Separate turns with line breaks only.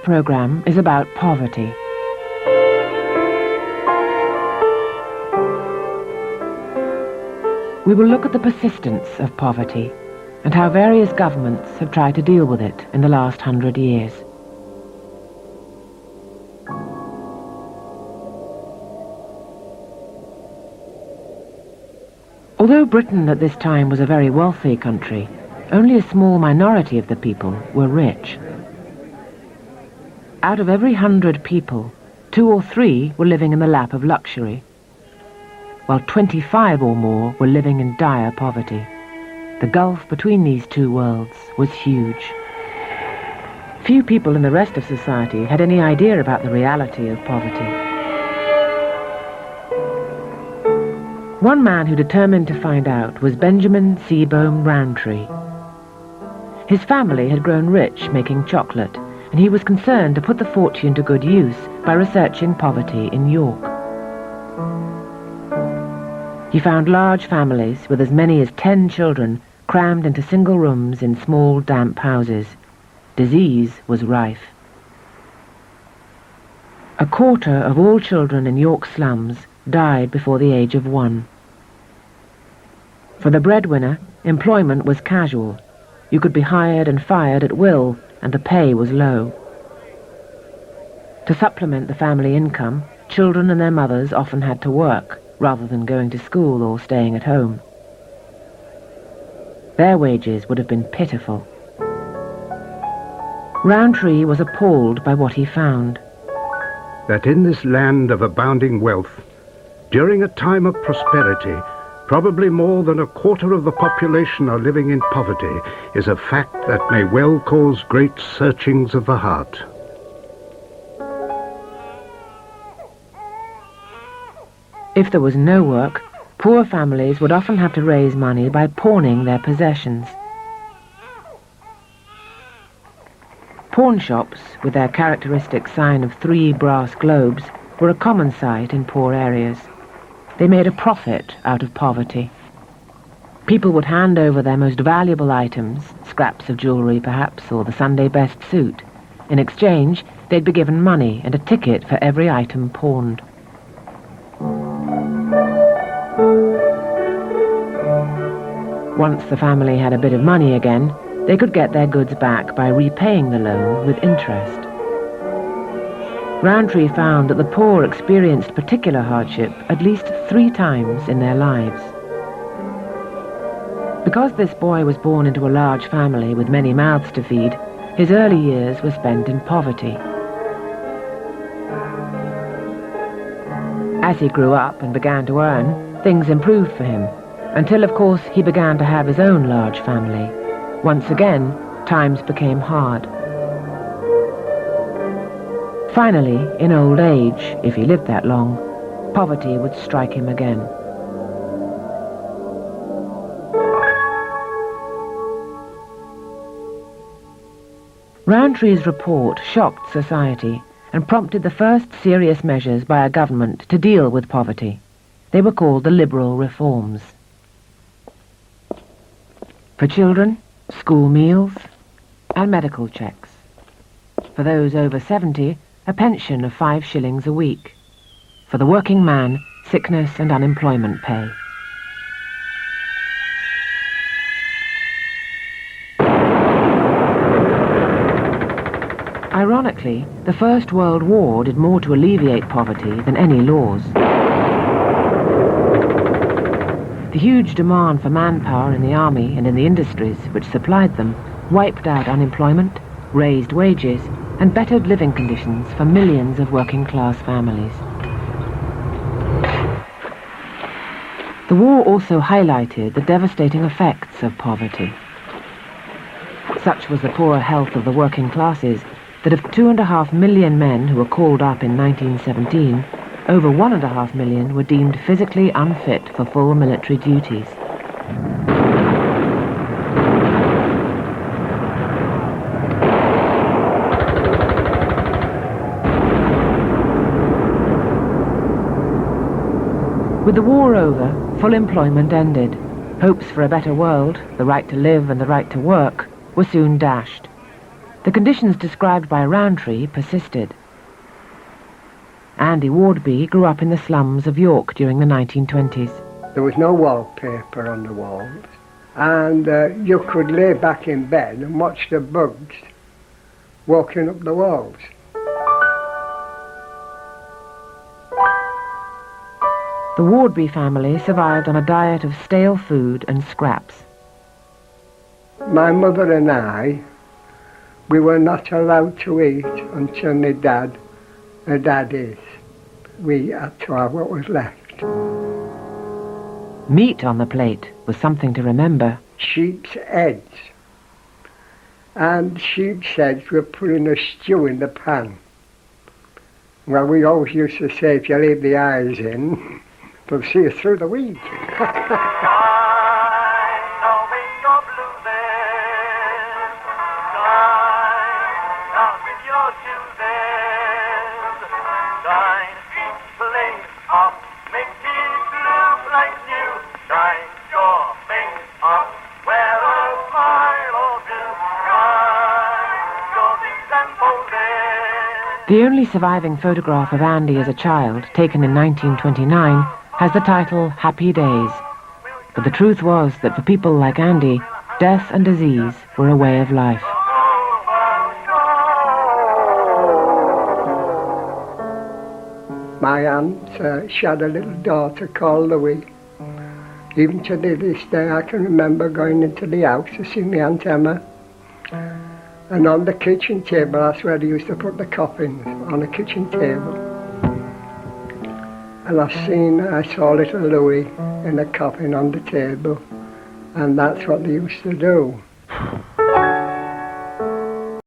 program is about poverty. We will look at the persistence of poverty and how various governments have tried to deal with it in the last 100 years. Although Britain at this time was a very wealthy country, only a small minority of the people were rich. Out of every 100 people, 2 or 3 were living in the lap of luxury, while 25 or more were living in dire poverty. The gulf between these two worlds was huge. Few people in the rest of society had any idea about the reality of poverty. One man who determined to find out was Benjamin Seabohm Rowntree. His family had grown rich making chocolate, and he was concerned to put the fortune to good use by researching poverty in York. He found large families with as many as 10 children crammed into single rooms in small, damp houses. Disease was rife. A quarter of all children in York slums died before the age of 1. For the breadwinner, employment was casual. You could be hired and fired at will, and the pay was low. To supplement the family income, children and their mothers often had to work, rather than going to school or staying at home. Their wages would have been pitiful. Rowntree was appalled by what he found.
That in this land of abounding wealth, during a time of prosperity, probably more than a quarter of the population are living in poverty, is a fact that may well cause great searchings of the heart.
If there was no work, poor families would often have to raise money by pawning their possessions. Pawn shops, with their characteristic sign of 3 brass globes, were a common sight in poor areas. They made a profit out of poverty. People would hand over their most valuable items, scraps of jewellery perhaps, or the Sunday best suit. In exchange, they'd be given money and a ticket for every item pawned. Once the family had a bit of money again, they could get their goods back by repaying the loan with interest. Rowntree found that the poor experienced particular hardship at least 3 times in their lives. Because this boy was born into a large family with many mouths to feed, his early years were spent in poverty. As he grew up and began to earn, things improved for him, until of course he began to have his own large family. Once again, times became hard. Finally, in old age, if he lived that long, poverty would strike him again. Rowntree's report shocked society and prompted the first serious measures by a government to deal with poverty. They were called the Liberal Reforms. For children, school meals and medical checks. For those over 70, a pension of 5 shillings a week. For the working man, sickness and unemployment pay. Ironically, the First World War did more to alleviate poverty than any laws. The huge demand for manpower in the army and in the industries which supplied them wiped out unemployment, raised wages, and bettered living conditions for millions of working-class families. The war also highlighted the devastating effects of poverty. Such was the poor health of the working classes that of 2.5 million men who were called up in 1917, over 1.5 million were deemed physically unfit for full military duties. With the war over, full employment ended. Hopes for a better world, the right to live and the right to work, were soon dashed. The conditions described by Rowntree persisted. Andy Wardby grew up in the slums of York during the 1920s.
There was no wallpaper on the walls, and you could lay back in bed and watch the bugs walking up the walls.
The Wardby family survived on a diet of stale food and scraps.
My mother and I, we were not allowed to eat until my dad is. We had to have what was left.
Meat on the plate was something to remember.
Sheep's heads. And sheep's heads were put in a stew in the pan. Well, we always used to say, if you leave the eyes in, they'll see you through the week.
The only surviving photograph of Andy as a child, taken in 1929, has the title Happy Days. But the truth was that for people like Andy, death and disease were a way of life.
My aunt, she had a little daughter called Louie. Even to this day I can remember going into the house to see my Aunt Emma. And on the kitchen table, that's where they used to put the coffins, on the kitchen table. And I saw little Louie in a coffin on the table. And that's what they used to do.